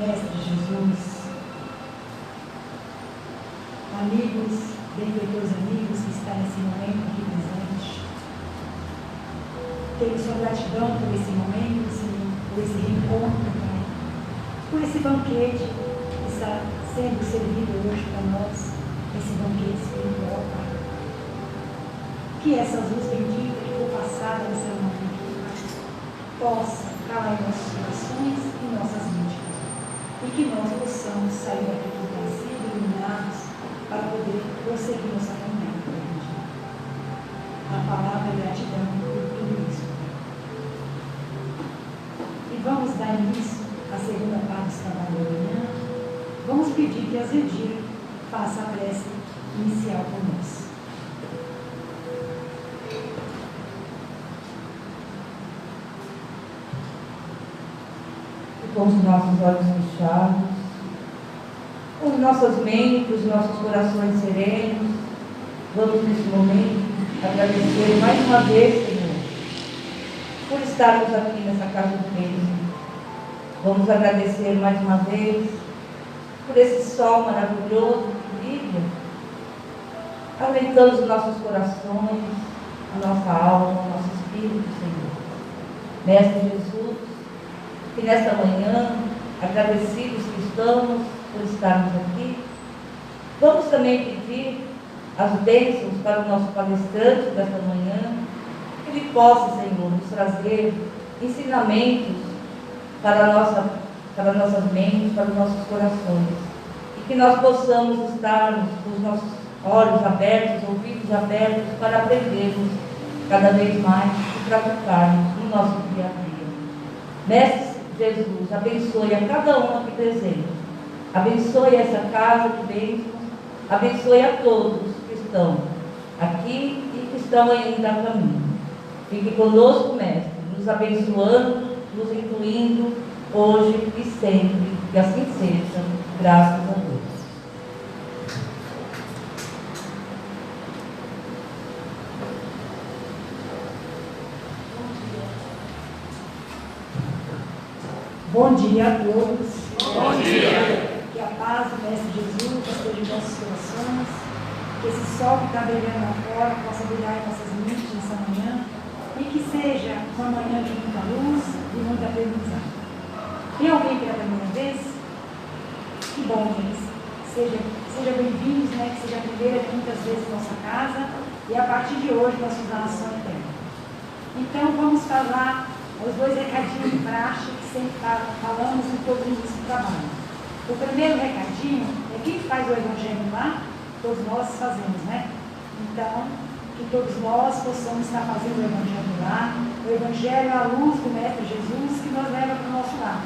Mestre Jesus, amigos, benfeitores amigos que estão nesse momento aqui presente, tenho sua gratidão por esse momento, Senhor, por esse reencontro, Pai, por esse banquete que está sendo servido hoje para nós, esse banquete espiritual, Pai. Que essa luz bendita que for passada nessa manhã, possa calar em nossos corações e nossas mentes, e que nós possamos sair daqui fortalecidos, iluminados, para poder prosseguir nossa caminhada. A palavra é gratidão por tudo isso. E vamos dar início à segunda parte do trabalho da manhã. Vamos pedir que a Zedir faça a prece inicial conosco. Com os nossos olhos fechados, com as nossas mentes, nossos corações serenos, vamos nesse momento agradecer mais uma vez, Senhor, por estarmos aqui nessa casa do Reino. Vamos agradecer mais uma vez por esse sol maravilhoso que brilha, aumentando os nossos corações, a nossa alma, o nosso espírito, Senhor. Mestre Jesus, que nesta manhã, agradecidos que estamos por estarmos aqui, vamos também pedir as bênçãos para o nosso palestrante desta manhã, que ele possa, Senhor, nos trazer ensinamentos para nossas mentes, para os nossos corações, e que nós possamos estarmos com os nossos olhos abertos, ouvidos abertos, para aprendermos cada vez mais e praticarmos no nosso dia a dia. Mestre Jesus, abençoe a cada um aqui presente, abençoe essa casa de bênçãos, abençoe a todos que estão aqui e que estão ainda a caminho. Fique conosco, Mestre, nos abençoando, nos incluindo hoje e sempre, que assim seja, graças a Deus. Bom dia a todos. Bom dia. Que a paz do Mestre Jesus esteja em nossos corações. Que esse sol que está brilhando lá fora possa brilhar em nossas mentes nessa manhã. E que seja uma manhã de muita luz e muita aprendizagem. Tem alguém pela primeira vez? Que bom, gente. Seja bem-vindos, né? Que seja a primeira de muitas vezes em nossa casa. E a partir de hoje nós vamos dar a ação eterna. Então vamos falar os dois recadinhos de praxe que sempre falamos em todos os trabalhos. O primeiro recadinho é quem faz o Evangelho lá, todos nós fazemos, né? Então, que todos nós possamos estar fazendo o Evangelho lá. O Evangelho é a luz do Mestre Jesus que nos leva para o nosso lar.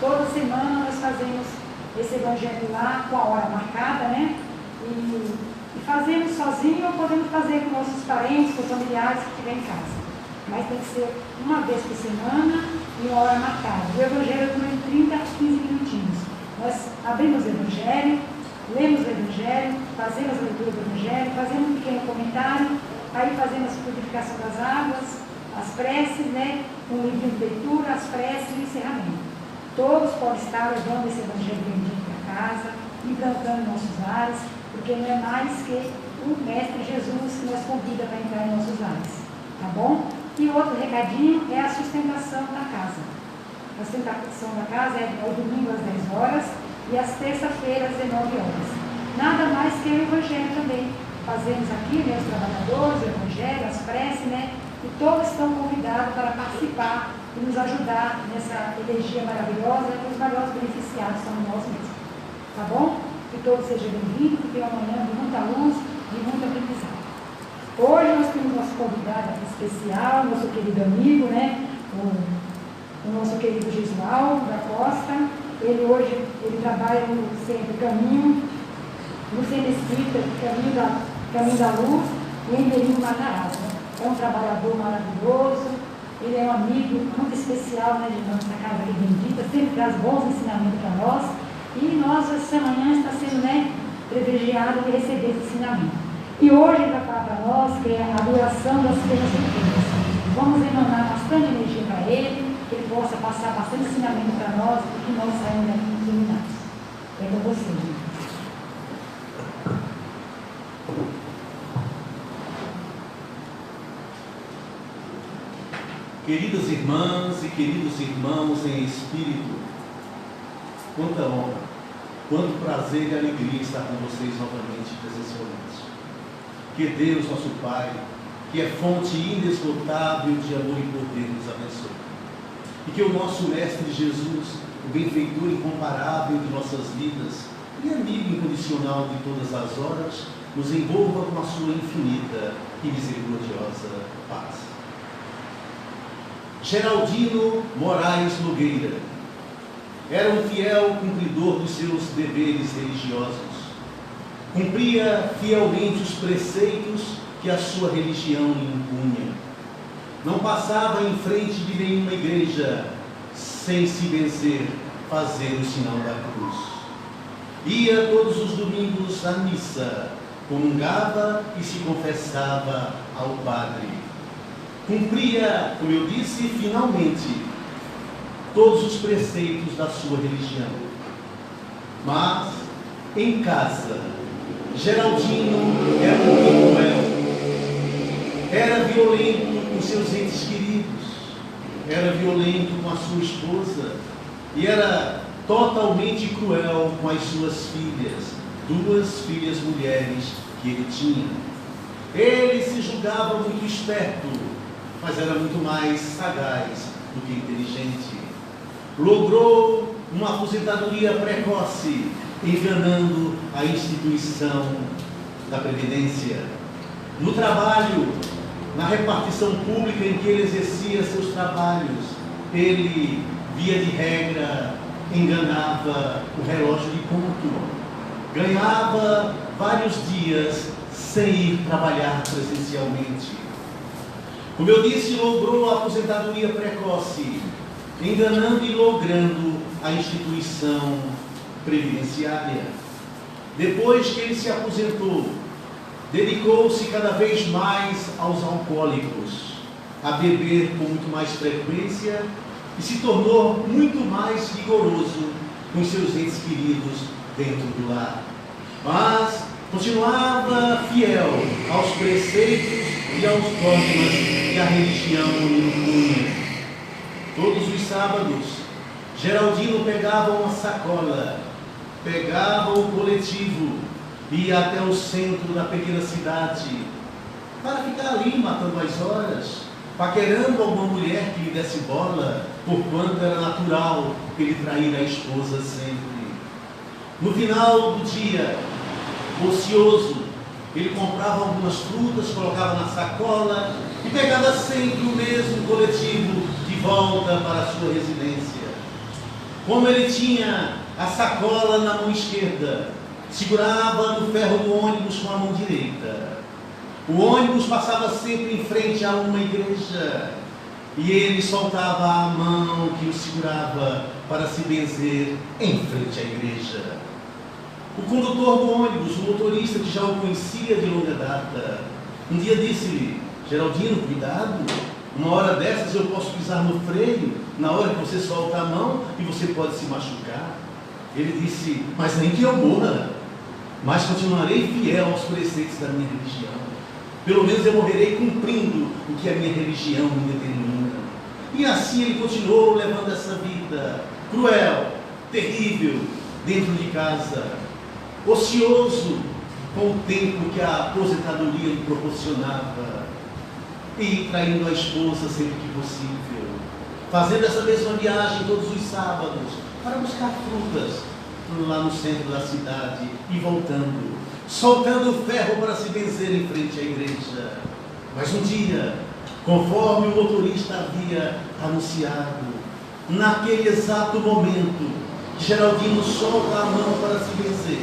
Toda semana nós fazemos esse Evangelho lá com a hora marcada, né? E fazemos sozinho ou podemos fazer com nossos parentes, com familiares que estiverem em casa. Mas tem que ser uma vez por semana e uma hora marcada. O Evangelho dura de 30 a 15 minutinhos. Nós abrimos o Evangelho, lemos o Evangelho, fazemos a leitura do Evangelho, fazemos um pequeno comentário, aí fazemos a purificação das águas, as preces, né? Um livro de leitura, as preces e o encerramento. Todos podem estar levando esse Evangelho bendito para casa, implantando nossos lares, porque não é mais que o Mestre Jesus que nos convida para entrar em nossos lares. Tá bom? E outro recadinho é a sustentação da casa. A sustentação da casa é ao domingo às 10 horas e às terça-feiras às 19 horas. Nada mais que o Evangelho também. Fazemos aqui, né, os trabalhadores, o Evangelho, as preces, né? E todos estão convidados para participar e nos ajudar nessa energia maravilhosa e os maiores beneficiados somos nós mesmos. Tá bom? Que todos sejam bem-vindos, que tenham uma manhã de muita luz e muita aprendizagem. Hoje nós temos nosso convidado especial, nosso querido amigo, né? O nosso querido Gisualdo da Costa. Ele hoje trabalha no Centro Caminho, no Centro Espírita, Caminho da Luz, em Merino Matarazzo. É um trabalhador maravilhoso, ele é um amigo muito especial, né, de nossa casa aqui bendita, sempre traz bons ensinamentos para nós. E nós, essa manhã, está sendo, né, privilegiado de receber esse ensinamento. E hoje ele vai falar para nós que é a duração das penas sofridas. Vamos emanar bastante energia para ele, que Ele possa passar bastante ensinamento para nós e que nós saímos daqui iluminados. É com você, gente. Queridas irmãs e queridos irmãos em espírito, quanta honra, quanto prazer e alegria estar com vocês novamente presencialmente. Que Deus, nosso Pai, que é fonte inesgotável de amor e poder, nos abençoe. E que o nosso Mestre Jesus, o benfeitor incomparável de nossas vidas e amigo incondicional de todas as horas, nos envolva com a sua infinita e misericordiosa paz. Geraldino Moraes Nogueira era um fiel cumpridor dos seus deveres religiosos. Cumpria fielmente os preceitos que a sua religião lhe impunha. Não passava em frente de nenhuma igreja sem se benzer, fazer o sinal da cruz. Ia todos os domingos à missa, comungava e se confessava ao padre. Cumpria, como eu disse, finalmente, todos os preceitos da sua religião. Mas, em casa, Geraldino era muito cruel. Era violento com seus entes queridos, era violento com a sua esposa e era totalmente cruel com as suas filhas, 2 filhas mulheres que ele tinha. Ele se julgava muito esperto, mas era muito mais sagaz do que inteligente. Logrou uma aposentadoria precoce, enganando a instituição da Previdência. No trabalho, na repartição pública em que ele exercia seus trabalhos, ele, via de regra, enganava o relógio de ponto. Ganhava vários dias sem ir trabalhar presencialmente. Como eu disse, logrou a aposentadoria precoce, enganando e logrando a instituição previdenciária. Depois que ele se aposentou, dedicou-se cada vez mais aos alcoólicos, a beber com muito mais frequência e se tornou muito mais rigoroso com seus entes queridos dentro do lar. Mas continuava fiel aos preceitos e aos dogmas que a religião lhe impunha. Todos os sábados, Geraldino pegava uma sacola, pegava o coletivo e ia até o centro da pequena cidade para ficar ali matando as horas, paquerando alguma mulher que lhe desse bola, porquanto era natural ele trair a esposa sempre. No final do dia, ocioso, ele comprava algumas frutas, colocava na sacola e pegava sempre o mesmo coletivo de volta para a sua residência. Como ele tinha a sacola na mão esquerda, segurava no ferro do ônibus com a mão direita. O ônibus passava sempre em frente a uma igreja e ele soltava a mão que o segurava para se benzer em frente à igreja. O condutor do ônibus, o motorista que já o conhecia de longa data, um dia disse-lhe: Geraldino, cuidado, uma hora dessas eu posso pisar no freio, na hora que você solta a mão e você pode se machucar. Ele disse: mas nem que eu morra, mas continuarei fiel aos preceitos da minha religião. Pelo menos eu morrerei cumprindo o que a minha religião me determina. E assim ele continuou levando essa vida cruel, terrível, dentro de casa, ocioso com o tempo que a aposentadoria lhe proporcionava, e traindo a esposa sempre que possível, fazendo essa mesma viagem todos os sábados para buscar frutas lá no centro da cidade e voltando, soltando o ferro para se benzer em frente à igreja. Mas um dia, conforme o motorista havia anunciado, naquele exato momento, Geraldino solta a mão para se benzer.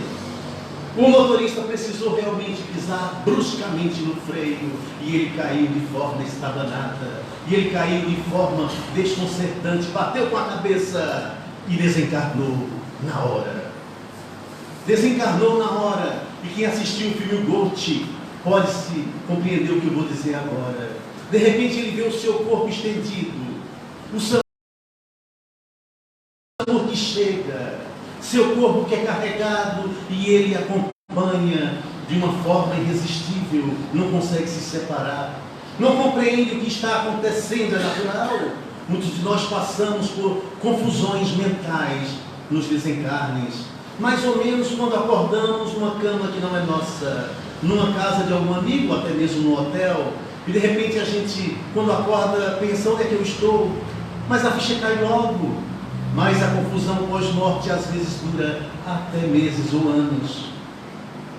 O motorista precisou realmente pisar bruscamente no freio e ele caiu de forma estabanada, e ele caiu de forma desconcertante, bateu com a cabeça e desencarnou na hora. Desencarnou na hora, e quem assistiu o filme Ghost pode-se compreender o que eu vou dizer agora. De repente ele vê o seu corpo estendido, o chega, seu corpo que é carregado e ele acompanha de uma forma irresistível, não consegue se separar, não compreende o que está acontecendo, é natural. Muitos de nós passamos por confusões mentais nos desencarnes, mais ou menos quando acordamos numa cama que não é nossa, numa casa de algum amigo, até mesmo no hotel, e de repente a gente, quando acorda, pensa: onde é que eu estou? Mas a ficha cai logo. Mas a confusão pós-morte às vezes dura até meses ou anos.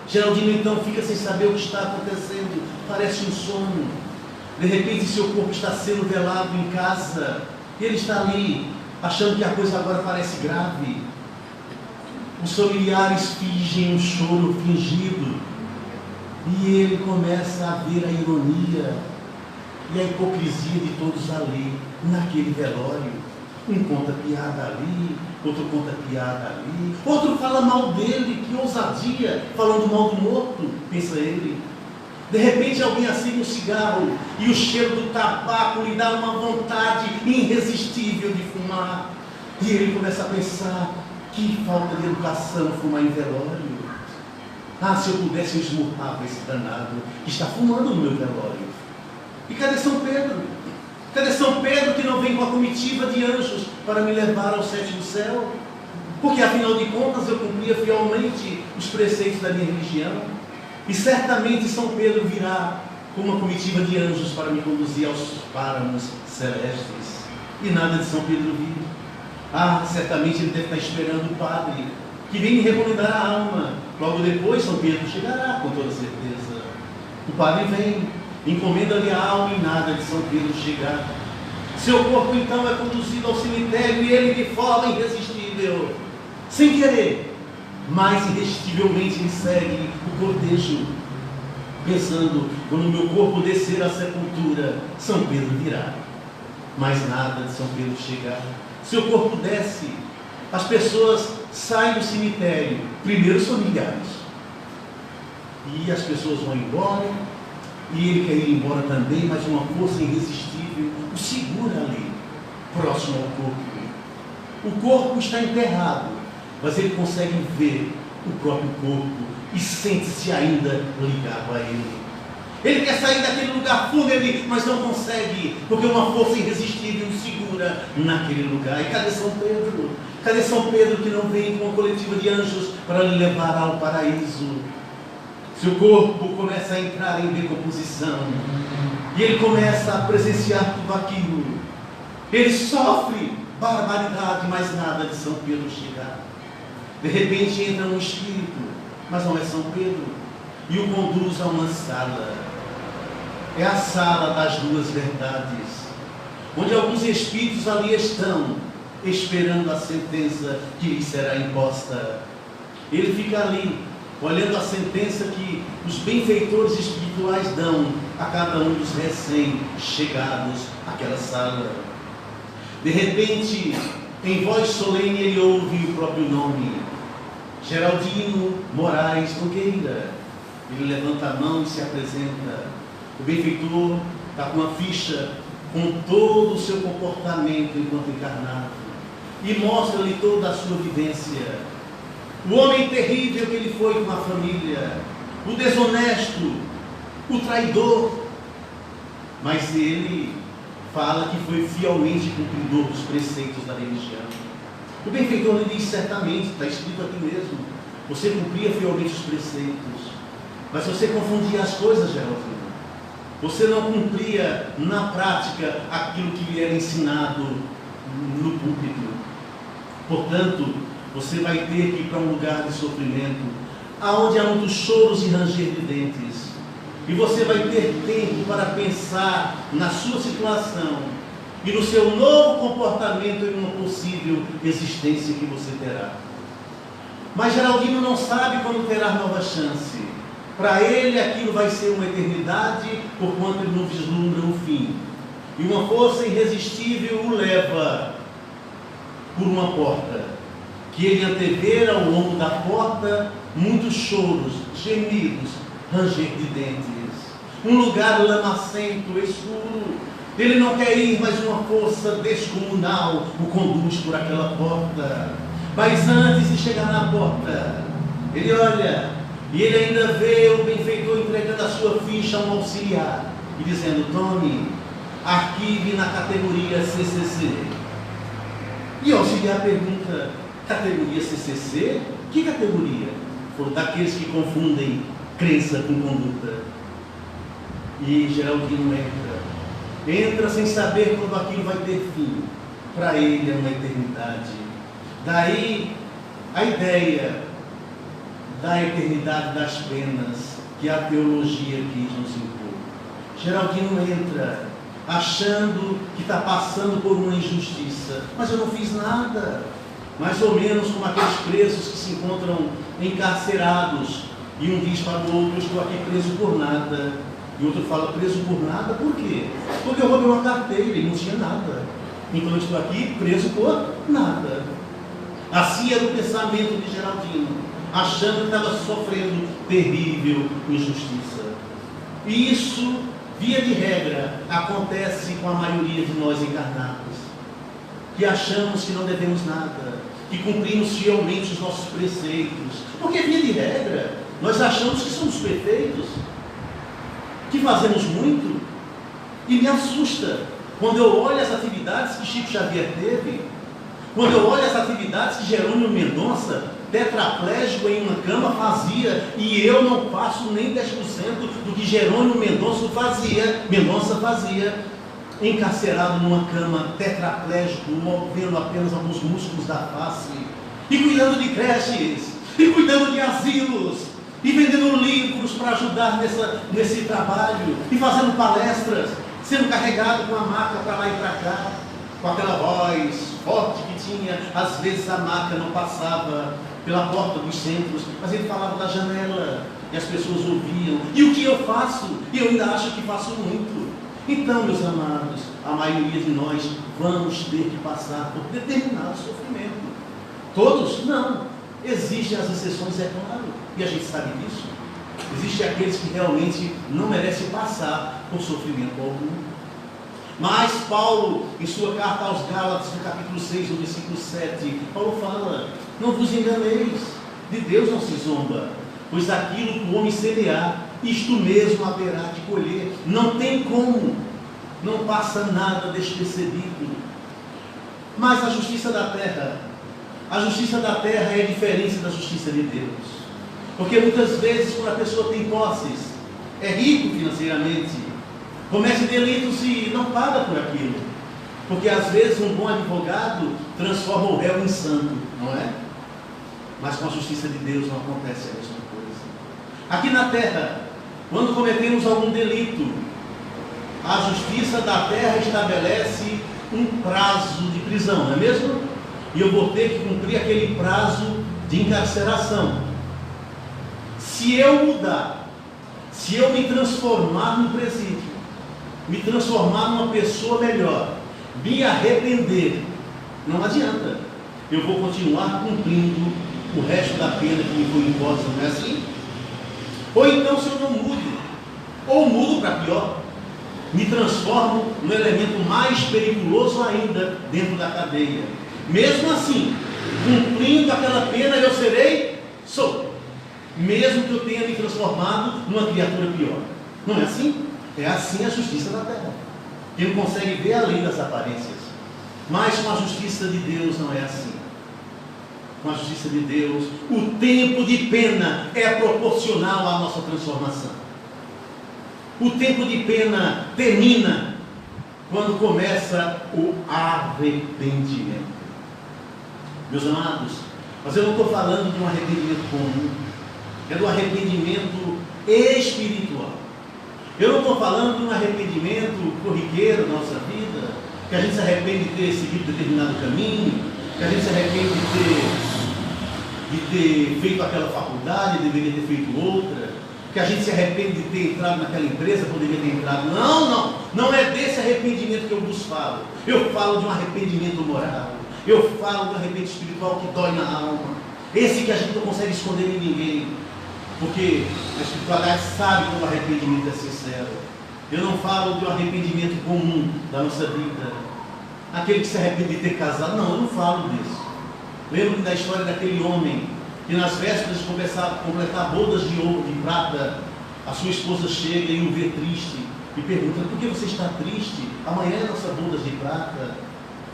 Geraldino então fica sem saber o que está acontecendo, parece um sono. De repente seu corpo está sendo velado em casa, e ele está ali, achando que a coisa agora parece grave. Os familiares fingem um choro fingido, e ele começa a ver a ironia e a hipocrisia de todos ali, naquele velório. Um conta piada ali, outro conta piada ali, outro fala mal dele, que ousadia, falando mal do morto, pensa ele. De repente alguém acende um cigarro e o cheiro do tabaco lhe dá uma vontade irresistível de fumar. E ele começa a pensar: que falta de educação fumar em velório. Ah, se eu pudesse eu esmurrava esse danado que está fumando no meu velório. E cadê São Pedro? Cadê São Pedro que não vem com a comitiva de anjos para me levar ao sétimo céu? Porque afinal de contas eu cumpria fielmente os preceitos da minha religião. E certamente São Pedro virá com uma comitiva de anjos para me conduzir aos páramos celestes. E nada de São Pedro vir. Ah, certamente ele deve estar esperando o padre que vem me recomendar a alma. Logo depois São Pedro chegará, com toda certeza. O padre vem, encomenda-lhe a alma e nada de São Pedro chegar. Seu corpo então é conduzido ao cemitério e ele de forma irresistível, sem querer, mas irresistivelmente ele segue o cortejo, pensando: quando o meu corpo descer à sepultura, São Pedro virá. Mas nada de São Pedro chegar. Seu corpo desce, as pessoas saem do cemitério, primeiro os familiares, e as pessoas vão embora, e ele quer ir embora também, mas uma força irresistível o segura ali, próximo ao corpo. O corpo está enterrado, mas ele consegue ver o próprio corpo e sente-se ainda ligado a ele. Ele quer sair daquele lugar fúnebre, mas não consegue, porque uma força irresistível o segura naquele lugar. E cadê São Pedro? Cadê São Pedro que não vem com uma coletiva de anjos para lhe levar ao paraíso? Seu corpo começa a entrar em decomposição, e ele começa a presenciar tudo aquilo. Ele sofre barbaridade, mas nada de São Pedro chegar. De repente entra um espírito, mas não é São Pedro, e o conduz a uma sala. É a sala das duas verdades, onde alguns espíritos ali estão, esperando a sentença que lhes será imposta. Ele fica ali, olhando a sentença que os benfeitores espirituais dão a cada um dos recém-chegados àquela sala. De repente, em voz solene, ele ouve o próprio nome: Geraldino Moraes Nogueira. Ele levanta a mão e se apresenta. O benfeitor está com uma ficha com todo o seu comportamento enquanto encarnado e mostra-lhe toda a sua vivência. O homem terrível que ele foi com a família, o desonesto, o traidor, mas ele fala que foi fielmente cumpridor dos preceitos da religião. O benfeitor lhe diz: certamente, está escrito aqui mesmo, você cumpria fielmente os preceitos, mas você confundia as coisas, Geraldino. Você não cumpria na prática aquilo que lhe era ensinado no púlpito. Portanto, você vai ter que ir para um lugar de sofrimento, aonde há muitos choros e ranger de dentes. E você vai ter tempo para pensar na sua situação e no seu novo comportamento em uma possível existência que você terá. Mas Geraldino não sabe quando terá nova chance. Para ele aquilo vai ser uma eternidade, porquanto ele não vislumbra o fim. E uma força irresistível o leva por uma porta, que ele antevera ao longo da porta muitos choros, gemidos, ranger de dentes. Um lugar lamacento, escuro. Ele não quer ir, mas uma força descomunal o conduz por aquela porta. Mas antes de chegar na porta, ele olha e ele ainda vê o benfeitor entregando a sua ficha a um auxiliar e dizendo: tome, arquive na categoria CCC. E o auxiliar pergunta: categoria CCC? Que categoria? Por daqueles que confundem crença com conduta. E Geraldino entra sem saber quando aquilo vai ter fim. Para ele é uma eternidade. Daí a ideia da eternidade das penas que a teologia quis nos impor. Geraldino entra achando que está passando por uma injustiça, mas eu não fiz nada. Mais ou menos como aqueles presos que se encontram encarcerados e um diz para o outro: eu estou aqui preso por nada. E o outro fala: preso por nada? Por quê? Porque eu roubei uma carteira e não tinha nada. Então eu estou aqui preso por nada. Assim era o pensamento de Geraldino, achando que estava sofrendo terrível injustiça. E isso, via de regra, acontece com a maioria de nós encarnados, que achamos que não devemos nada, que cumprimos fielmente os nossos preceitos, porque via de regra, nós achamos que somos perfeitos, que fazemos muito. E me assusta quando eu olho as atividades que Chico Xavier teve, quando eu olho as atividades que Jerônimo Mendonça, tetraplégico em uma cama, fazia, e eu não faço nem 10% do que Jerônimo Mendonça fazia, encarcerado numa cama, tetraplégico, movendo apenas alguns músculos da face, e cuidando de creches, e cuidando de asilos, e vendendo livros para ajudar nesse trabalho, e fazendo palestras, sendo carregado com a maca para lá e para cá, com aquela voz forte que tinha. Às vezes a maca não passava pela porta dos centros, mas ele falava da janela, e as pessoas ouviam. E o que eu faço? E eu ainda acho que faço muito. Então, meus amados, a maioria de nós vamos ter que passar por determinado sofrimento. Todos? Não. Existem as exceções, é claro, e a gente sabe disso. Existem aqueles que realmente não merecem passar por sofrimento algum. Mas Paulo, em sua carta aos Gálatas, no capítulo 6, no versículo 7, Paulo fala: não vos enganeis, de Deus não se zomba, pois aquilo que o homem semear, isto mesmo haverá de colher. Não tem como, não passa nada despercebido. Mas a justiça da terra é diferente da justiça de Deus. Porque muitas vezes, quando a pessoa tem posses, é rico financeiramente, comete delitos e não paga por aquilo. Porque às vezes um bom advogado transforma o réu em santo, não é? Mas com a justiça de Deus não acontece a mesma coisa. Aqui na terra, quando cometemos algum delito, a justiça da terra estabelece um prazo de prisão, não é mesmo? E eu vou ter que cumprir aquele prazo de encarceração. Se eu mudar, se eu me transformar num presídio, me transformar numa pessoa melhor, me arrepender, não adianta. Eu vou continuar cumprindo o resto da pena que me foi imposta, não é assim? Ou então, se eu não mudo, ou mudo para pior, me transformo no elemento mais perigoso ainda dentro da cadeia. Mesmo assim, cumprindo aquela pena, eu serei solto, mesmo que eu tenha me transformado numa criatura pior. Não é assim? É assim a justiça da terra. Quem não consegue ver além das aparências. Mas com a justiça de Deus não é assim. Com a justiça de Deus, o tempo de pena é proporcional à nossa transformação. O tempo de pena termina quando começa o arrependimento. Meus amados, mas eu não estou falando de um arrependimento comum, é do arrependimento espiritual. Eu não estou falando de um arrependimento corriqueiro na nossa vida, que a gente se arrepende de ter seguido determinado caminho, que a gente se arrepende de ter feito aquela faculdade, deveria ter feito outra, que a gente se arrepende de ter entrado naquela empresa, poderia ter entrado. Não é desse arrependimento que eu vos falo. Eu falo de um arrependimento moral, eu falo de um arrependimento espiritual que dói na alma, esse que a gente não consegue esconder em ninguém, porque a espiritualidade sabe quando o arrependimento é sincero. Eu não falo de um arrependimento comum da nossa vida, aquele que se arrepende de ter casado. Não, eu não falo disso. Lembro-me da história daquele homem que nas vésperas de completar bodas de ouro, de prata, a sua esposa chega e o vê triste e pergunta: por que você está triste? Amanhã é nossa boda de prata.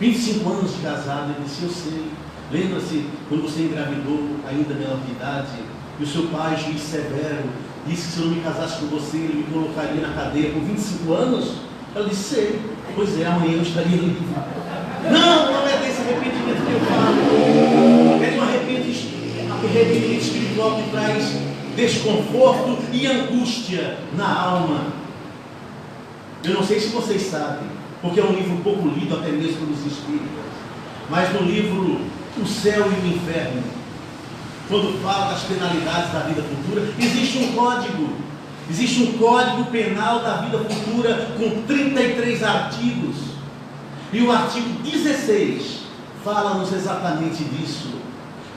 25 anos de casado. Ele disse: eu sei. Lembra-se quando você engravidou, ainda menor de idade, e o seu pai, juiz severo, disse que se eu não me casasse com você, ele me colocaria na cadeia por 25 anos? Ela disse: sei. Pois é, amanhã eu estaria livre. Não é desse arrependimento que eu falo. É de um arrependimento espiritual que traz desconforto e angústia na alma. Eu não sei se vocês sabem, porque é um livro pouco lido até mesmo pelos espíritas, mas no livro O Céu e o Inferno, quando fala das penalidades da vida futura, existe um código penal da vida futura com 33 artigos, e o artigo 16 fala-nos exatamente disso,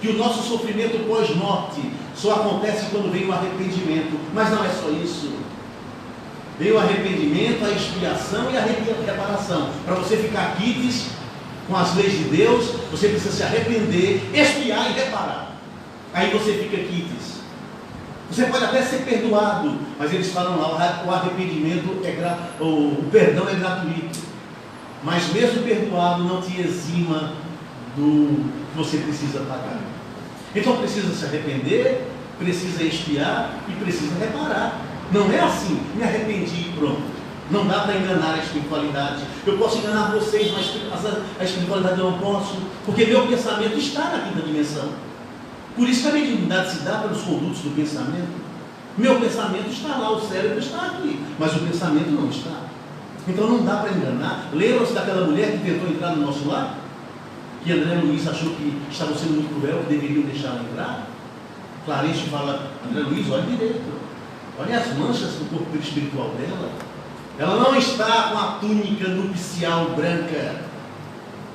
que o nosso sofrimento pós-morte só acontece quando vem o arrependimento. Mas não é só isso. Vem o arrependimento, a expiação e a reparação. Para você ficar quites com as leis de Deus, você precisa se arrepender, expiar e reparar. Aí você fica quites. Você pode até ser perdoado, mas eles falam lá, o arrependimento o perdão é gratuito. Mas mesmo perdoado não te exima do que você precisa pagar. Então precisa se arrepender, precisa expiar e precisa reparar. Não é assim, me arrependi e pronto. Não dá para enganar a espiritualidade. Eu posso enganar vocês, mas a espiritualidade eu não posso, porque meu pensamento está na quinta dimensão. Por isso que a mediunidade se dá pelos condutos do pensamento. Meu pensamento está lá, o cérebro está aqui, mas o pensamento não está. Então não dá para enganar. Lembram-se daquela mulher que tentou entrar no nosso lar? Que André Luiz achou que estavam sendo muito cruel, que deveriam deixá-la entrar? Clarice fala: André Luiz, olha direito. Olha as manchas do corpo espiritual dela. Ela não está com a túnica nupcial branca.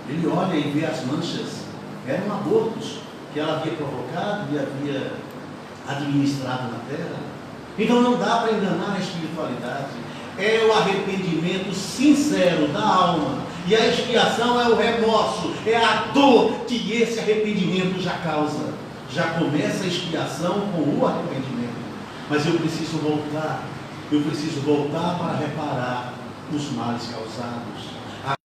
Ele olha e vê as manchas. Eram abortos que ela havia provocado e havia administrado na terra. Então não dá para enganar a espiritualidade. É o arrependimento sincero da alma. E a expiação é o remorso, é a dor que esse arrependimento já causa. Já começa a expiação com o arrependimento. Mas eu preciso voltar para reparar os males causados.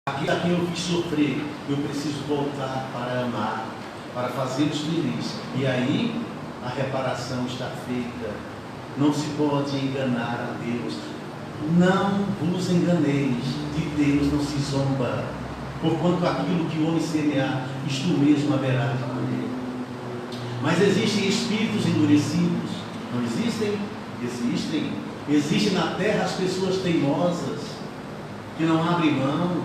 Aquilo a quem eu fiz sofrer, eu preciso voltar para amar, para fazê-los felizes. E aí a reparação está feita. Não se pode enganar a Deus. Não vos enganeis, de Deus não se zomba. Porquanto aquilo que o homem semear, isto mesmo haverá de colher. Mas existem espíritos endurecidos. Não existem? Existem. Existem na terra as pessoas teimosas, que não abrem mão.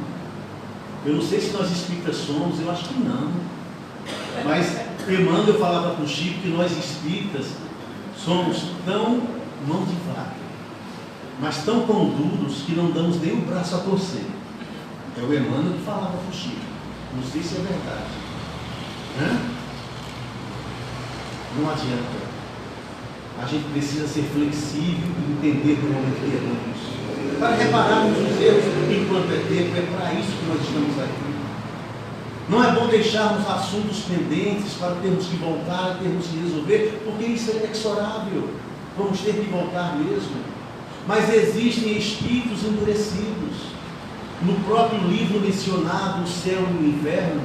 Eu não sei se nós espíritas somos, eu acho que não. Mas eu falava para o Chico que nós espíritas somos tão mão de vaca, mas tão pão duros que não damos nem o braço a torcer. É o Emmanuel que falava para o Chico. Não sei se é verdade. Não adianta. A gente precisa ser flexível e entender do momento que erramos. Para repararmos os erros enquanto é tempo, é para isso que nós estamos aqui. Não é bom deixarmos assuntos pendentes para termos que voltar, termos que resolver, porque isso é inexorável. Vamos ter que voltar mesmo. Mas existem espíritos endurecidos. No próprio livro mencionado, O Céu e o Inferno,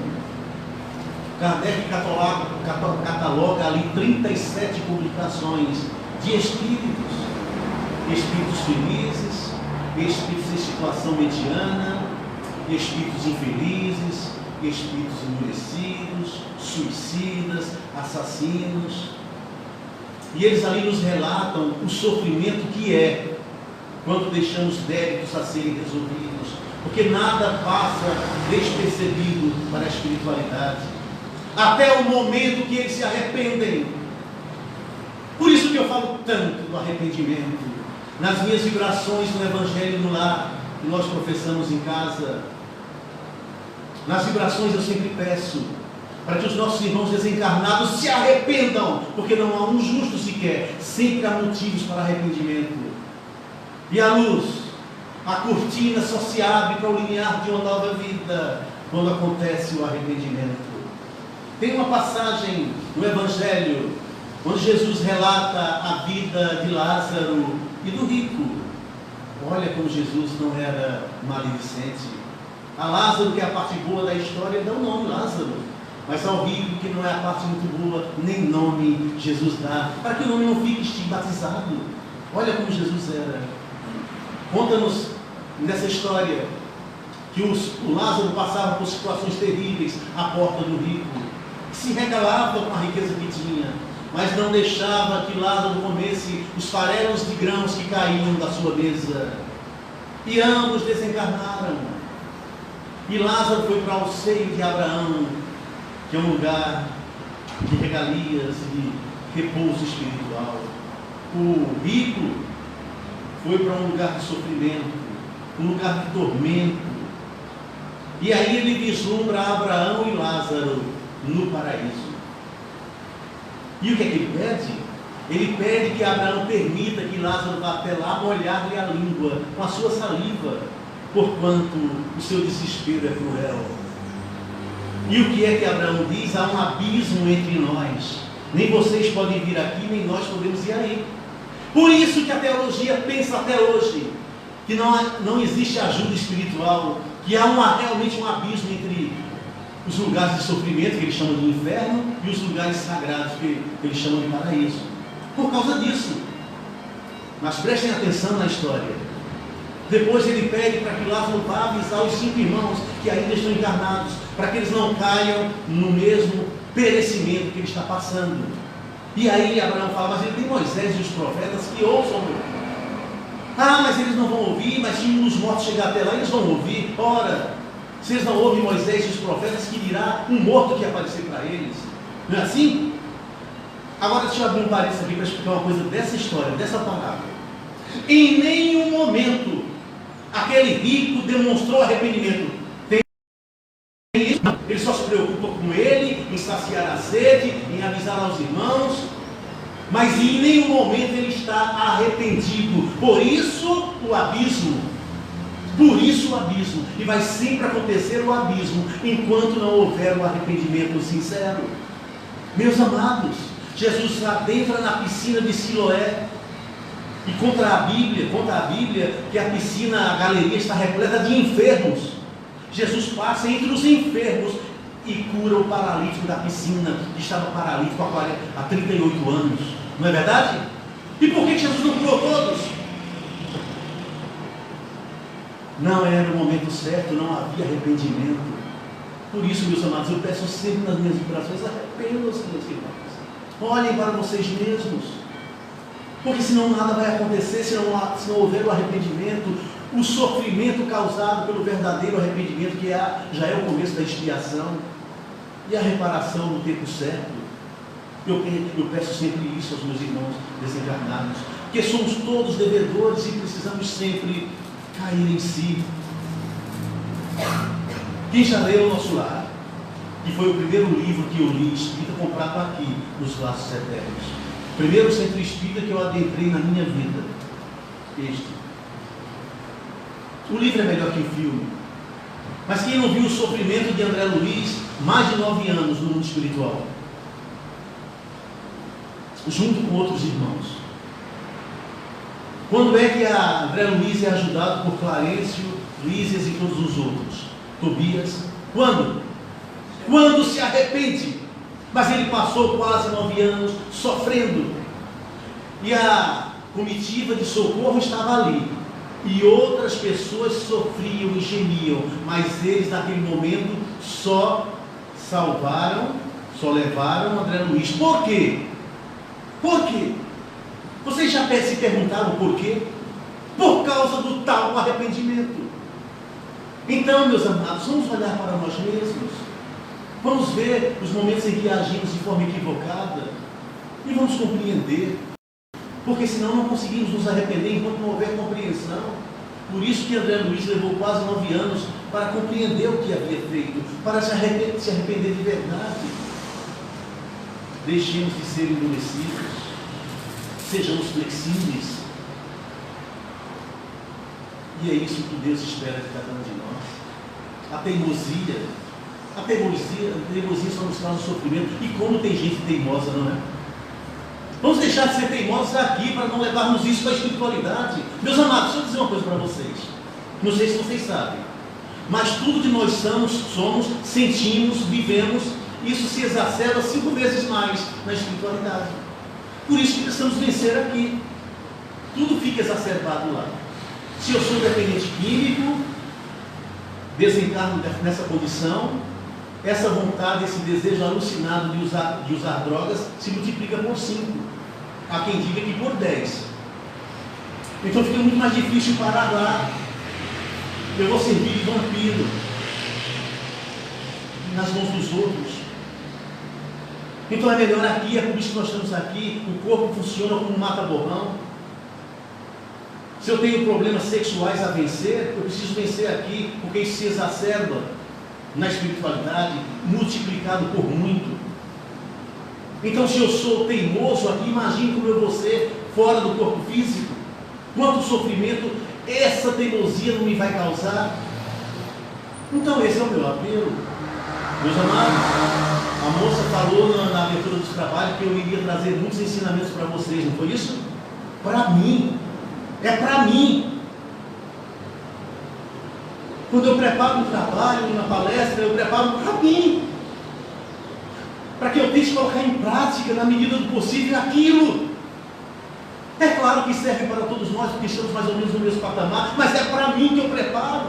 Kardec cataloga ali 37 publicações de espíritos. Espíritos felizes, espíritos em situação mediana, espíritos infelizes, espíritos endurecidos, suicidas, assassinos. E eles ali nos relatam o sofrimento que é quando deixamos débitos a serem resolvidos, porque nada passa despercebido para a espiritualidade, até o momento que eles se arrependem. Por isso que eu falo tanto do arrependimento, nas minhas vibrações no Evangelho no lar, que nós professamos em casa. Nas vibrações eu sempre peço para que os nossos irmãos desencarnados se arrependam, porque não há um justo sequer, sempre há motivos para arrependimento. E a luz, a cortina só se abre para o limiar de uma nova vida, quando acontece o arrependimento. Tem uma passagem no Evangelho onde Jesus relata a vida de Lázaro e do rico. Olha como Jesus não era maledicente. A Lázaro, que é a parte boa da história, dá o nome Lázaro. Mas ao rico, que não é a parte muito boa, nem nome Jesus dá, para que o nome não fique estigmatizado. Olha como Jesus era. Conta-nos nessa história que o Lázaro passava por situações terríveis à porta do rico, que se regalava com a riqueza que tinha, mas não deixava que Lázaro comesse os farelos de grãos que caíam da sua mesa. E ambos desencarnaram. E Lázaro foi para o seio de Abraão, que é um lugar de regalias e de repouso espiritual. O rico foi para um lugar de sofrimento, um lugar de tormento. E aí ele vislumbra Abraão e Lázaro no paraíso. E o que é que ele pede? Ele pede que Abraão permita que Lázaro vá até lá molhar-lhe a língua com a sua saliva, porquanto o seu desespero é cruel. E o que é que Abraão diz? Há um abismo entre nós. Nem vocês podem vir aqui, nem nós podemos ir aí. Por isso que a teologia pensa até hoje que não existe ajuda espiritual, que há realmente um abismo entre os lugares de sofrimento, que eles chamam de inferno, e os lugares sagrados, que eles chamam de paraíso. Por causa disso. Mas prestem atenção na história. Depois ele pede para que Lázaro vá avisar os 5 irmãos que ainda estão encarnados, para que eles não caiam no mesmo perecimento que ele está passando. E aí Abraão fala, mas ele tem Moisés e os profetas que ouçam. Ah, mas eles não vão ouvir, mas se um dos mortos chegar até lá, eles vão ouvir. Ora, se eles não ouvem Moisés e os profetas, que dirá um morto que aparecer para eles? Não é assim? Agora deixa eu abrir um parênteses aqui para explicar uma coisa dessa história, dessa palavra. Em nenhum momento aquele rico demonstrou arrependimento. Ele só se preocupa com ele, em saciar a sede, em avisar aos irmãos, mas em nenhum momento ele está arrependido. Por isso o abismo. Por isso o abismo. E vai sempre acontecer o abismo enquanto não houver o arrependimento sincero. Meus amados, Jesus adentra na piscina de Siloé. E conta a Bíblia que a piscina, a galeria está repleta de enfermos. Jesus passa entre os enfermos e cura o paralítico da piscina, que estava paralítico há 38 anos. Não é verdade? E por que Jesus não curou todos? Não era o momento certo, não havia arrependimento. Por isso, meus amados, eu peço sempre nas minhas orações, arrependam-se, meus irmãos. Olhem para vocês mesmos. Porque senão nada vai acontecer, se não houver o arrependimento, o sofrimento causado pelo verdadeiro arrependimento, que já é o começo da expiação, e a reparação no tempo certo. Eu peço sempre isso aos meus irmãos desencarnados, porque somos todos devedores e precisamos sempre cair em si. Quem já leu O Nosso Lar, que foi o primeiro livro que eu li, espírita, comprado aqui, nos Laços Eternos. Primeiro centro espírita que eu adentrei na minha vida. O livro é melhor que o filme. Mas quem não viu o sofrimento de André Luiz, mais de 9 anos no mundo espiritual, junto com outros irmãos. Quando é que a André Luiz é ajudado por Clarencio, Lísias e todos os outros? Tobias. Quando? Quando se arrepende. Mas ele passou quase 9 anos sofrendo. E a comitiva de socorro estava ali. E outras pessoas sofriam e gemiam. Mas eles naquele momento só salvaram, só levaram André Luiz. Por quê? Por quê? Vocês já se perguntaram por quê? Por causa do tal arrependimento. Então, meus amados, vamos olhar para nós mesmos. Vamos ver os momentos em que agimos de forma equivocada e vamos compreender, porque senão não conseguimos nos arrepender enquanto não houver compreensão. Por isso que André Luiz levou quase 9 anos para compreender o que havia feito, para se arrepender de verdade. Deixemos de ser endurecidos, sejamos flexíveis. E é isso que Deus espera de cada um de nós. A teimosia A teimosia só nos causa sofrimento. E como tem gente teimosa, não é? Vamos deixar de ser teimosos aqui para não levarmos isso para a espiritualidade. Meus amados, deixa eu dizer uma coisa para vocês. Não sei se vocês sabem, mas tudo que nós somos, sentimos, vivemos, isso se exacerba 5 vezes mais na espiritualidade. Por isso que precisamos vencer aqui. Tudo fica exacerbado lá. Se eu sou dependente químico, desencarno nessa condição, essa vontade, esse desejo alucinado de usar drogas se multiplica por 5. Há quem diga que por 10. Então fica muito mais difícil parar lá. Eu vou servir de vampiro nas mãos dos outros. Então é melhor aqui, é por isso que nós estamos aqui. O corpo funciona como um mata-borrão. Se eu tenho problemas sexuais a vencer, eu preciso vencer aqui, porque isso se exacerba na espiritualidade, multiplicado por muito. Então, se eu sou teimoso aqui, imagine como eu vou ser fora do corpo físico. Quanto sofrimento essa teimosia não me vai causar? Então, esse é o meu apelo. Meus amados, a moça falou na abertura dos trabalhos que eu iria trazer muitos ensinamentos para vocês, não foi isso? Para mim. É para mim. Quando eu preparo um trabalho, uma palestra, eu preparo para mim. Para que eu tente colocar em prática, na medida do possível, aquilo. É claro que serve para todos nós, porque estamos mais ou menos no mesmo patamar, mas é para mim que eu preparo.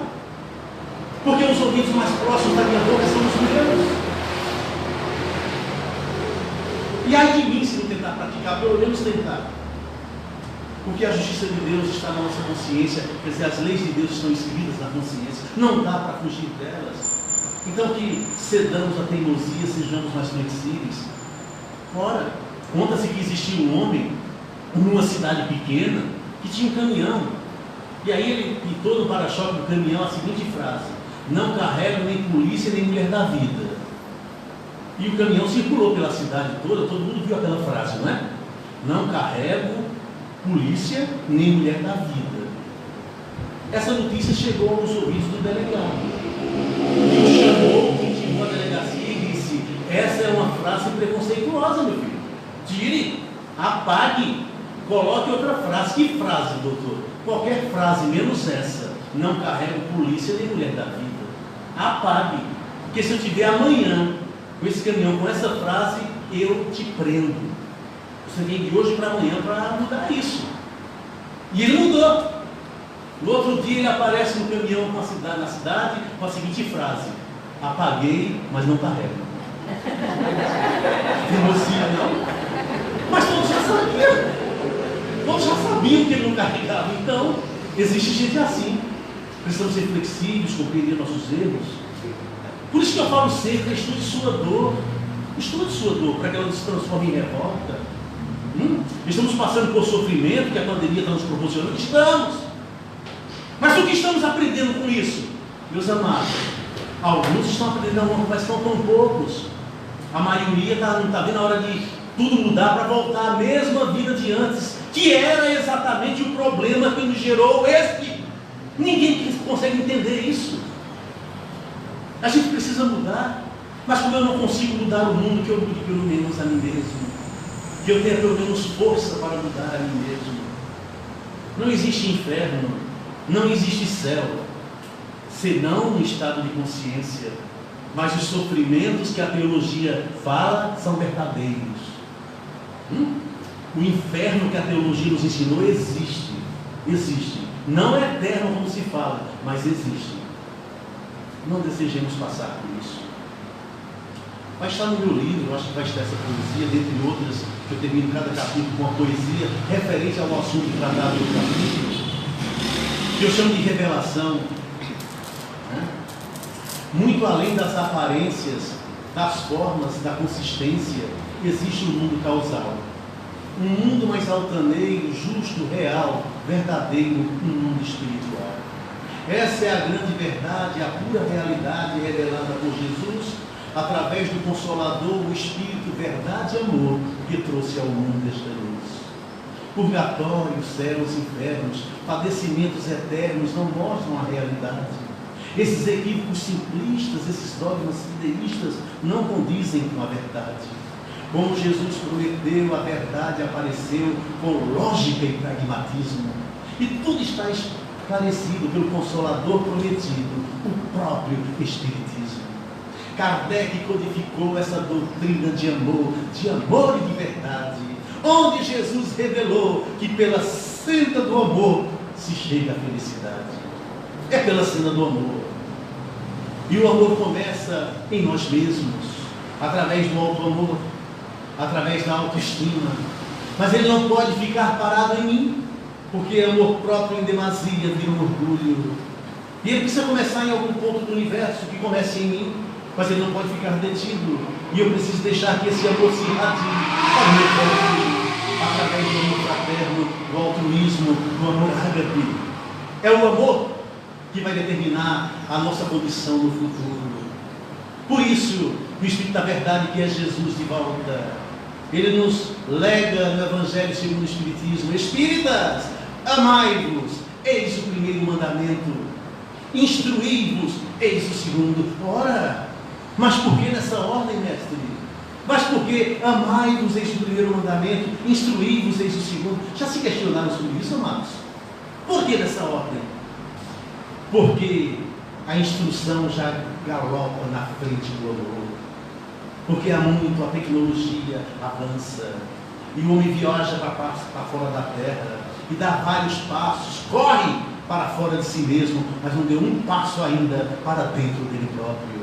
Porque os ouvidos mais próximos da minha boca são os meus. E ai de mim se não tentar praticar, pelo menos tentar. Porque a justiça de Deus está na nossa consciência, quer dizer, as leis de Deus estão escritas na consciência, não dá para fugir delas. Então que cedamos a teimosia, sejamos mais flexíveis. Ora, conta-se que existia um homem numa cidade pequena que tinha um caminhão. E aí ele pintou no para-choque do caminhão a seguinte frase: não carrego nem polícia nem mulher da vida. E o caminhão circulou pela cidade toda, todo mundo viu aquela frase, não é? Não carrego polícia nem mulher da vida. Essa notícia chegou aos ouvidos do delegado. E o chamou, intimou a delegacia e disse: essa é uma frase preconceituosa, meu filho. Tire, apague, coloque outra frase. Que frase, doutor? Qualquer frase, menos essa. Não carrego polícia nem mulher da vida. Apague. Porque se eu te ver amanhã com esse caminhão, com essa frase, eu te prendo. Você vem de hoje para amanhã para mudar isso. E ele mudou. No outro dia ele aparece no caminhão na cidade com a seguinte frase: apaguei, mas não carrego. Teimosia, não? Mas todos já sabiam. Todos já sabiam que ele não carregava. Então, existe gente assim. Precisamos ser flexíveis, compreender nossos erros. Por isso que eu falo sempre: estude sua dor. Estude sua dor para que ela não se transforme em revolta. Estamos passando por sofrimento que a pandemia está nos proporcionando. Estamos. Mas o que estamos aprendendo com isso? Meus amados, alguns estão aprendendo, mas são tão poucos. A maioria não está vendo a hora de tudo mudar para voltar à mesma vida de antes, que era exatamente o problema que nos gerou este. Ninguém consegue entender isso. A gente precisa mudar. Mas como eu não consigo mudar o mundo, que eu mude pelo menos a mim mesmo. Que eu tenha pelo menos força para mudar a mim mesmo. Não existe inferno, não existe céu, senão um estado de consciência. Mas os sofrimentos que a teologia fala são verdadeiros. O inferno que a teologia nos ensinou existe. Existe. Não é eterno como se fala, mas existe. Não desejemos passar por isso. Vai estar no meu livro, eu acho que vai estar essa poesia, dentre outras, que eu termino cada capítulo com uma poesia referente ao assunto tratado no capítulo, que eu chamo de revelação. Muito além das aparências, das formas, da consistência, existe um mundo causal. Um mundo mais altaneiro, justo, real, verdadeiro, um mundo espiritual. Essa é a grande verdade, a pura realidade revelada por Jesus, através do Consolador, o Espírito, verdade e amor, que trouxe ao mundo esta luz. Purgatório, céus, infernos, padecimentos eternos não mostram a realidade. Esses equívocos simplistas, esses dogmas fideístas não condizem com a verdade. Como Jesus prometeu, a verdade apareceu com lógica e pragmatismo. E tudo está esclarecido pelo Consolador prometido, o próprio Espiritismo. Kardec codificou essa doutrina de amor e de verdade, onde Jesus revelou que pela senda do amor se chega à felicidade. É pela senda do amor. E o amor começa em nós mesmos, através do auto-amor, através da autoestima. Mas ele não pode ficar parado em mim, porque amor próprio em demasia vira um orgulho. E ele precisa começar em algum ponto do universo que comece em mim, mas ele não pode ficar detido. E eu preciso deixar que esse amor se irradie para o meu próprio, através do amor fraterno, do altruísmo, do amor ágape. É o amor que vai determinar a nossa condição no futuro. Por isso, o Espírito da Verdade, que é Jesus de volta, ele nos lega no Evangelho segundo o Espiritismo: Espíritas, amai-vos, eis o primeiro mandamento, instruí-vos, eis o segundo. Ora, mas por que nessa ordem, mestre? Mas por que amai-vos, eis o primeiro mandamento, instruí-vos, eis o segundo? Já se questionaram sobre isso, amados? Por que nessa ordem? Porque a instrução já galopa na frente do amor. Porque há muito, a tecnologia avança, e o homem viaja para fora da terra, e dá vários passos, corre para fora de si mesmo, mas não deu um passo ainda para dentro dele próprio.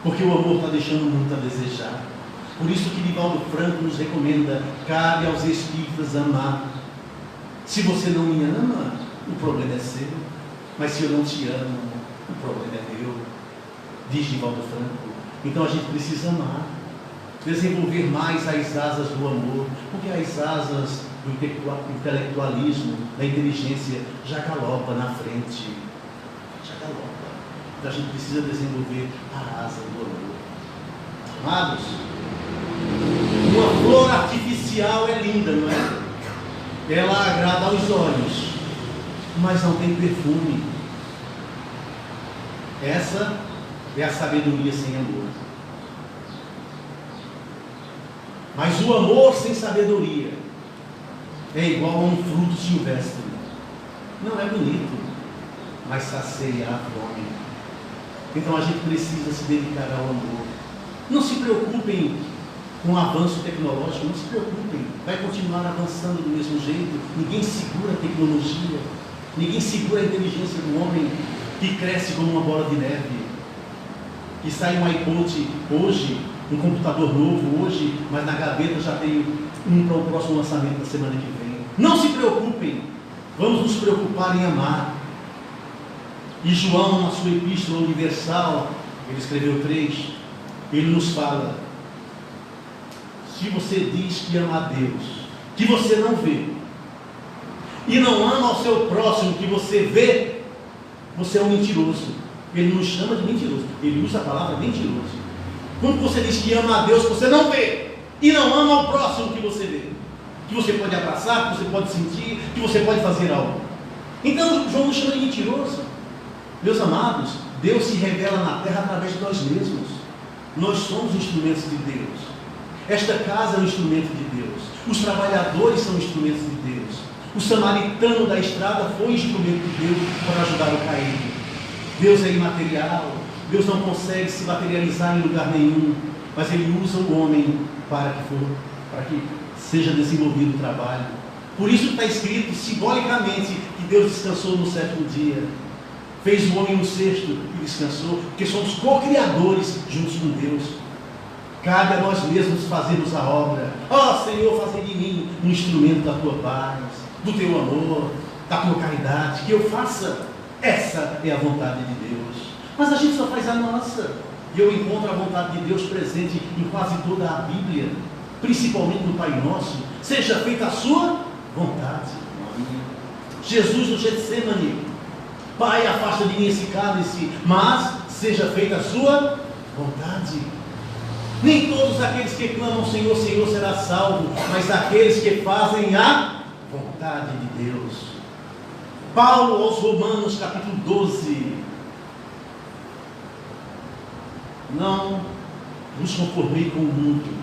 Porque o amor está deixando muito a desejar. Por isso que Divaldo Franco nos recomenda: cabe aos espíritas amar. Se você não me ama, o problema é seu. Mas se eu não te amo, o problema é meu, diz Divaldo Franco. Então a gente precisa amar, desenvolver mais as asas do amor, porque as asas do intelectualismo, da inteligência, já galopa na frente. Já galopa. Então a gente precisa desenvolver a asa do amor. Amados, uma flor artificial é linda, não é? Ela agrada aos olhos, mas não tem perfume. Essa é a sabedoria sem amor. Mas o amor sem sabedoria é igual a um fruto silvestre. Não é bonito, mas sacia a fome. Então a gente precisa se dedicar ao amor. Não se preocupem com o avanço tecnológico, não se preocupem, vai continuar avançando do mesmo jeito. Ninguém segura a tecnologia, ninguém segura a inteligência do homem, que cresce como uma bola de neve, que sai um iPod hoje, um computador novo hoje, mas na gaveta já tem um para o próximo lançamento da semana que vem. Não se preocupem, vamos nos preocupar em amar. E João, na sua Epístola Universal, ele escreveu 3, ele nos fala: se você diz que ama a Deus, que você não vê, e não ama ao seu próximo que você vê, você é um mentiroso. Ele nos chama de mentiroso, ele usa a palavra mentiroso. Quando você diz que ama a Deus que você não vê, e não ama ao próximo que você vê, que você pode abraçar, que você pode sentir, que você pode fazer algo, então João nos chama de mentiroso. Meus amados, Deus se revela na terra através de nós mesmos. Nós somos instrumentos de Deus. Esta casa é um instrumento de Deus. Os trabalhadores são instrumentos de Deus. O samaritano da estrada foi instrumento de Deus para ajudar o caído. Deus é imaterial. Deus não consegue se materializar em lugar nenhum, mas Ele usa o homem para que seja desenvolvido o trabalho. Por isso está escrito simbolicamente que Deus descansou no 7º dia. Fez o homem no 6º e descansou, porque somos co-criadores juntos com Deus. Cabe a nós mesmos fazermos a obra. Ó Senhor, fazer de mim um instrumento da tua paz, do teu amor, da tua caridade, que eu faça. Essa é a vontade de Deus. Mas a gente só faz a nossa. E eu encontro a vontade de Deus presente em quase toda a Bíblia, principalmente no Pai Nosso. Seja feita a sua vontade. Jesus no Getsemane: Pai, afasta de mim esse cálice, mas seja feita a sua vontade. Nem todos aqueles que clamam Senhor, Senhor será salvo, mas aqueles que fazem a vontade de Deus. Paulo aos Romanos capítulo 12, Não vos conformei com o mundo,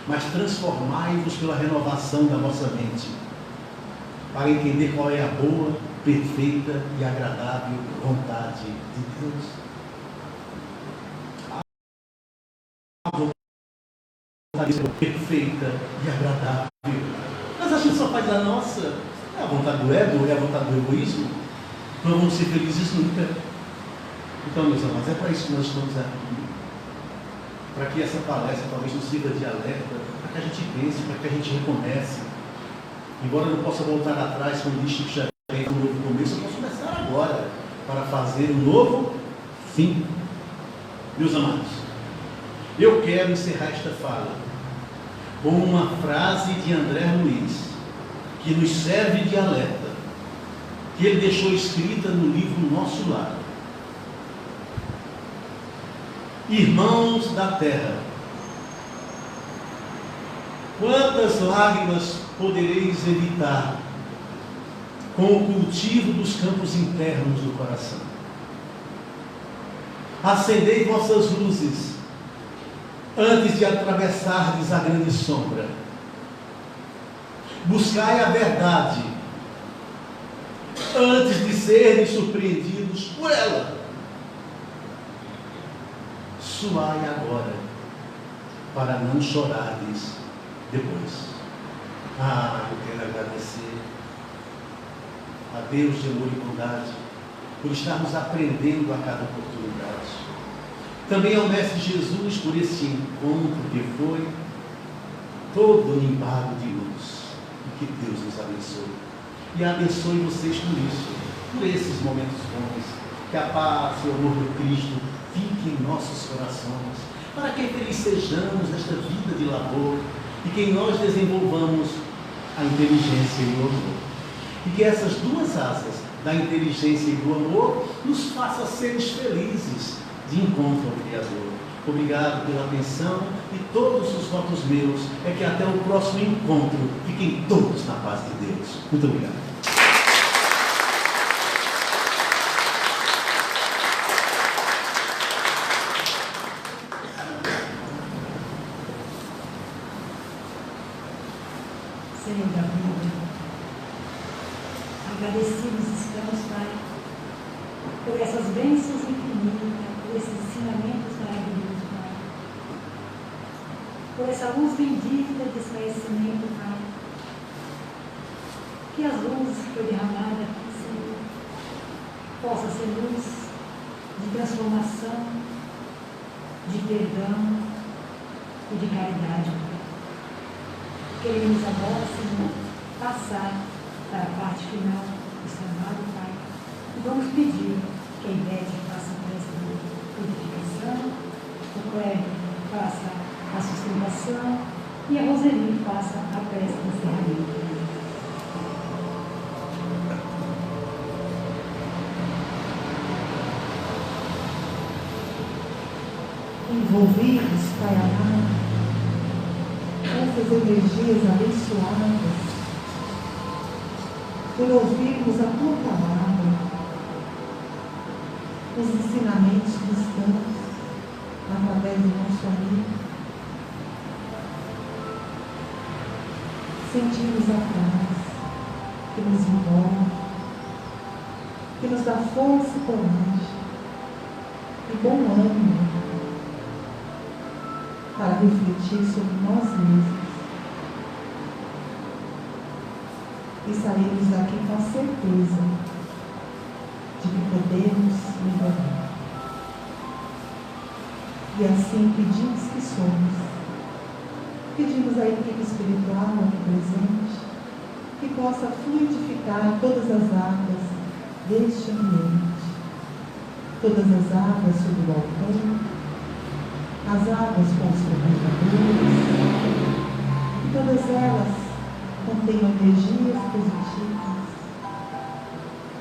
mas transformai-vos pela renovação da vossa mente, para entender qual é a boa, perfeita e agradável vontade de Deus. A vontade perfeita e agradável. Mas a gente só faz a nossa. É a vontade do ego, é a vontade do egoísmo. Não vamos ser felizes nunca. Então, meus amados, é para isso que nós estamos aqui. Para que essa palestra talvez nos sirva de alerta, para que a gente pense, para que a gente recomece. Embora eu não possa voltar atrás, como disse que já tem um novo começo, eu posso começar agora, para fazer um novo fim. Meus amados, eu quero encerrar esta fala com uma frase de André Luiz, que nos serve de alerta, que ele deixou escrita no livro Nosso Lar. Irmãos da terra, quantas lágrimas podereis evitar com o cultivo dos campos internos do coração? Acendei vossas luzes antes de atravessardes a grande sombra. Buscai a verdade antes de serem surpreendidos por ela. Suai agora, para não chorardes depois. Eu quero agradecer a Deus de amor e bondade por estarmos aprendendo a cada oportunidade. Também ao Mestre Jesus por esse encontro que foi todo embargo de luz. E que Deus nos abençoe. E abençoe vocês por isso, por esses momentos bons. Que a paz e o amor do Cristo fique em nossos corações, para que feliz sejamos nesta vida de labor e que em nós desenvolvamos a inteligência e o amor. E que essas duas asas, da inteligência e do amor, nos façam seres felizes de encontro ao Criador. Obrigado pela atenção e todos os votos meus é que até o próximo encontro fiquem todos na paz de Deus. Muito obrigado. Senhor da vida, agradecidos estamos, Pai, por essas bênçãos infinitas, por esses ensinamentos maravilhosos, Pai, por essa luz bendita de esclarecimento, Pai, que as luzes que foi derramada aqui, Senhor, possa ser luz de transformação, de perdão e de caridade, Pai. Queremos agora, Senhor, passar para a parte final desse trabalho, Pai. E vamos pedir que a Ivete faça a prece de purificação, o Cleber faça a sustentação e a Roseli faça a prece de encerramento. Envolvidos, Pai amado, essas energias abençoadas, por ouvirmos a Tua palavra, os ensinamentos cristãos, através do nosso amigo, sentimos a paz que nos envolve, que nos dá força e coragem, e bom ânimo, para refletir sobre nós mesmos e sairmos daqui com a certeza de que podemos melhorar. E assim pedimos que somos. Pedimos à equipe espiritual aqui presente que possa fluidificar todas as águas deste ambiente, todas as águas sobre o balcão, as águas com os frequentadores, e todas elas contenham energias positivas,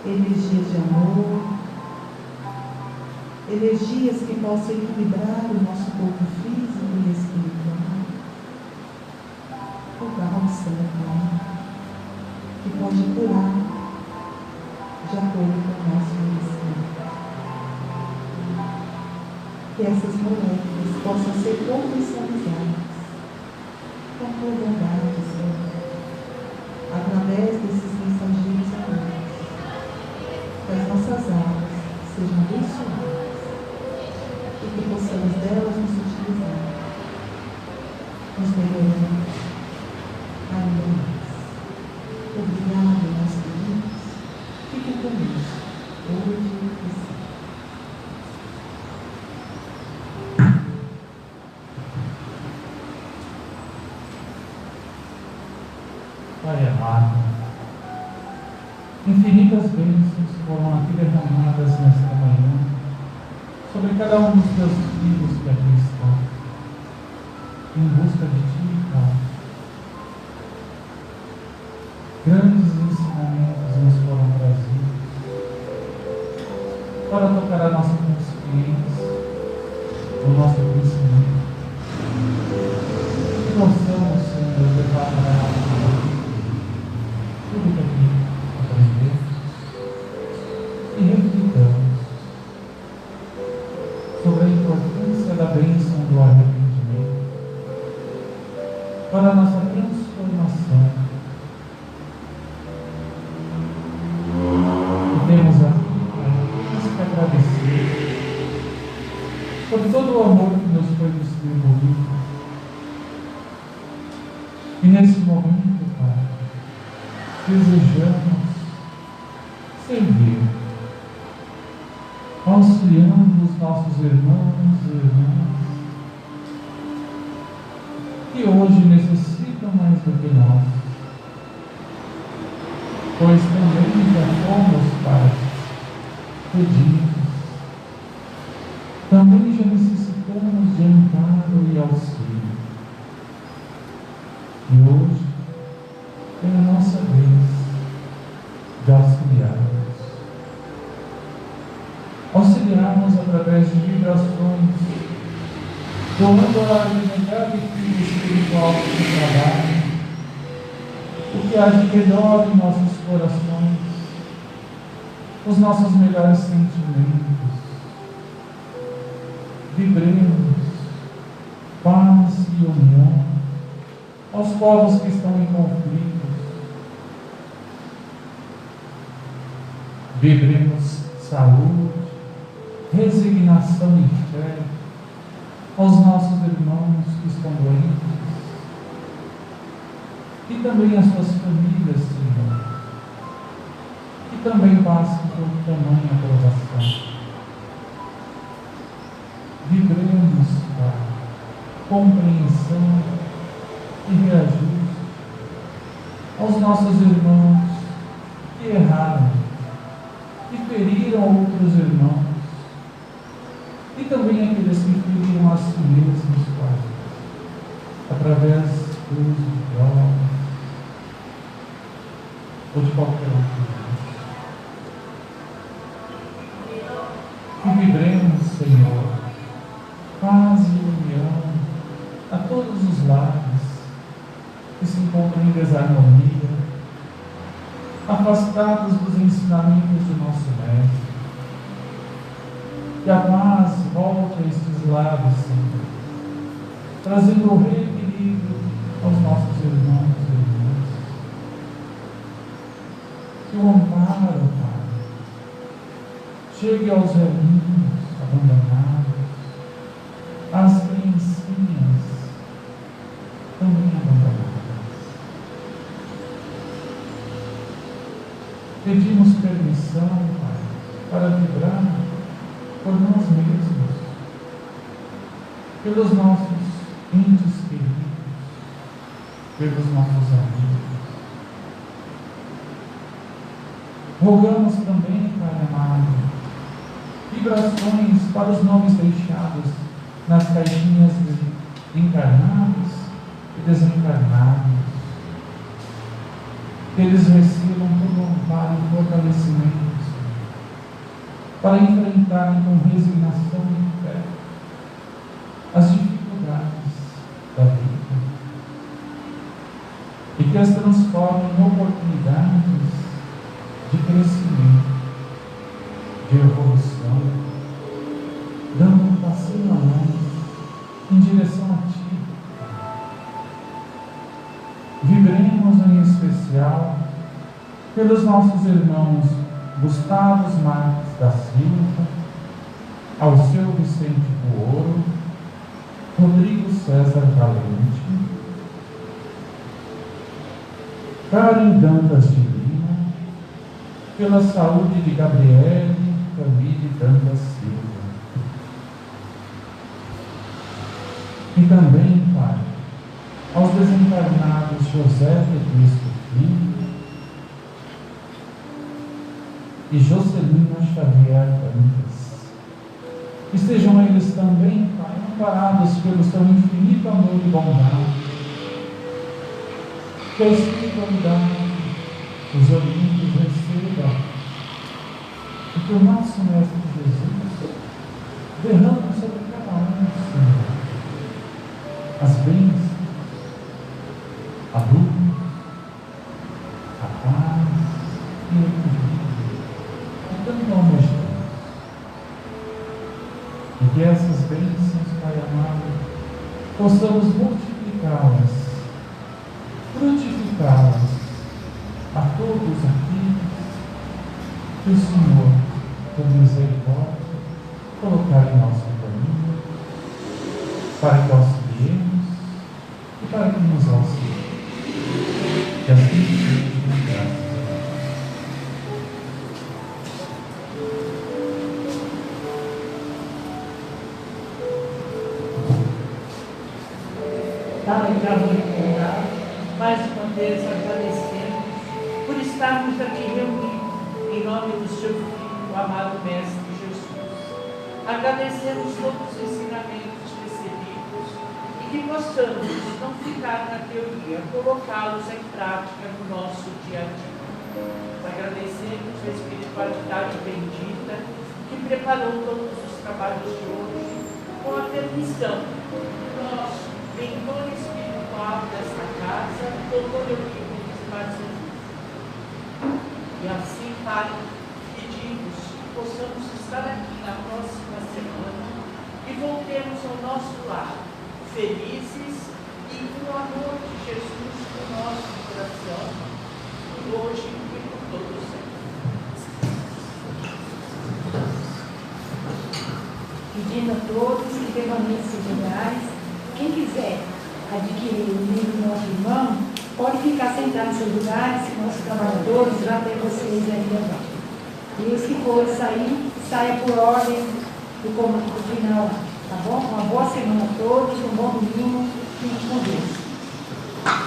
energias de amor, energias que possam equilibrar o nosso corpo físico e espiritual, o bálsamo, que pode curar de acordo com o nosso merecimento. que essas moléculas possam ser potencializadas com a tua bondade, Senhor, através desses mensageiros amados, que as nossas almas sejam abençoadas e que possamos delas nos utilizar, nos melhorando ainda mais. Obrigado, meus queridos. Fiquem conosco, hoje e sempre. Pai amado, infinitas bênçãos foram aqui derramadas nesta manhã sobre cada um dos teus filhos que aqui estão, em busca de ti, Pai. Grandes ensinamentos nos foram trazidos para tocar a nossa consciência, o nosso conhecimento. Que possamos, Senhor, levar para a nossa vida tudo que aqui aprendemos e reflitamos sobre a importância da bênção do arrependimento para a nossa transformação. E temos aqui que agradecer por todo o amor que nos foi distribuído. E nesse momento, Pai, desejamos servir, auxiliando os nossos irmãos e irmãs que hoje necessitam mais do que nós, pois também já fomos, Pai, pedidos, também já necessitamos de amparo e auxílio. E hoje é a nossa vez de auxiliarmos através de vibrações, doando a elementar equipe espiritual que trabalha, o que há de melhor em nossos corações, os nossos melhores sentimentos. Vibremos paz e união aos povos que estão em conflitos. Vibremos saúde, resignação e fé aos nossos irmãos que estão doentes e também às suas famílias, Senhor, que também passam por tamanha aprovação. Vibremos, Pai, compreensão e reajuste aos nossos irmãos que erraram, que feriram outros irmãos e também aqueles que feriram a si mesmos, Pai, através do uso de drogas ou de qualquer outro. Que vibremos, Senhor, paz e união a todos os lares que se encontram em desarmonia, afastados dos ensinamentos do nosso Mestre. Que a paz volte a estes lares, Senhor, trazendo o reequilíbrio aos nossos irmãos e irmãs. Que o amparo, Pai, chegue aos velhinhos abandonados, às criancinhas também abandonadas. Pedimos permissão, Pai, para vibrar por nós mesmos, pelos nossos entes queridos, pelos nossos amigos. Rogamos também, Pai amado, vibrações para os nomes deixados nas caixinhas de encarnados e desencarnados, que eles recebam todo o amparo e fortalecimento para enfrentarem com resignação e fé as dificuldades da vida e que as transformem em oportunidades de crescimento, de evolução, dando paciência acima a mão em direção a Ti. Vibremos em especial pelos nossos irmãos Gustavo Marques da Silva, Alceu Vicente do Ouro, Rodrigo César Valente, Karen Dantas de Lima, pela saúde de Gabriele Camille Dantas Silva. E também, Pai, aos desencarnados José Cristo Filho e Jocelina Xavier Dantas. Estejam eles também, Pai, amparados pelo seu infinito amor e bondade. Que a espiritualidade, os Olímpicos receba e que o nosso Mestre Jesus derrame sobre cada um, Senhor, as bênçãos, a luz, a paz e o equilíbrio que tanto almejamos. E que essas bênçãos, Pai amado, possamos multiplicá-las, frutificá-las a todos aqueles que o Senhor, por misericórdia, colocar em nosso caminho, para que auxiliemos e para que nos auxilie. Que assim seja, graças a Deus. Dá em casa de mais uma vez agradecemos por estarmos aqui reunidos em nome do seu Filho, o amado Mestre Jesus. Agradecemos todos os ensinamentos recebidos e que possamos não ficar na teoria, colocá-los em prática no nosso dia a dia. Agradecemos a espiritualidade bendita que preparou todos os trabalhos de hoje com a permissão do nosso mentor espiritual desta casa, doutor Eurípides Marcelo. E assim, Pai, pedimos que possamos estar aqui na próxima semana e voltemos ao nosso lar, felizes e com o amor de Jesus no nosso coração, hoje e por todos sempre. Pedindo a todos que permaneçam seus lugares. Quem quiser adquirir o livro do nosso irmão, pode ficar sentado em seus lugares, que nossos trabalhadores já têm vocês aí levar. E os que forem sair, saia por ordem do comando final, tá bom? Uma boa semana a todos, um bom domingo.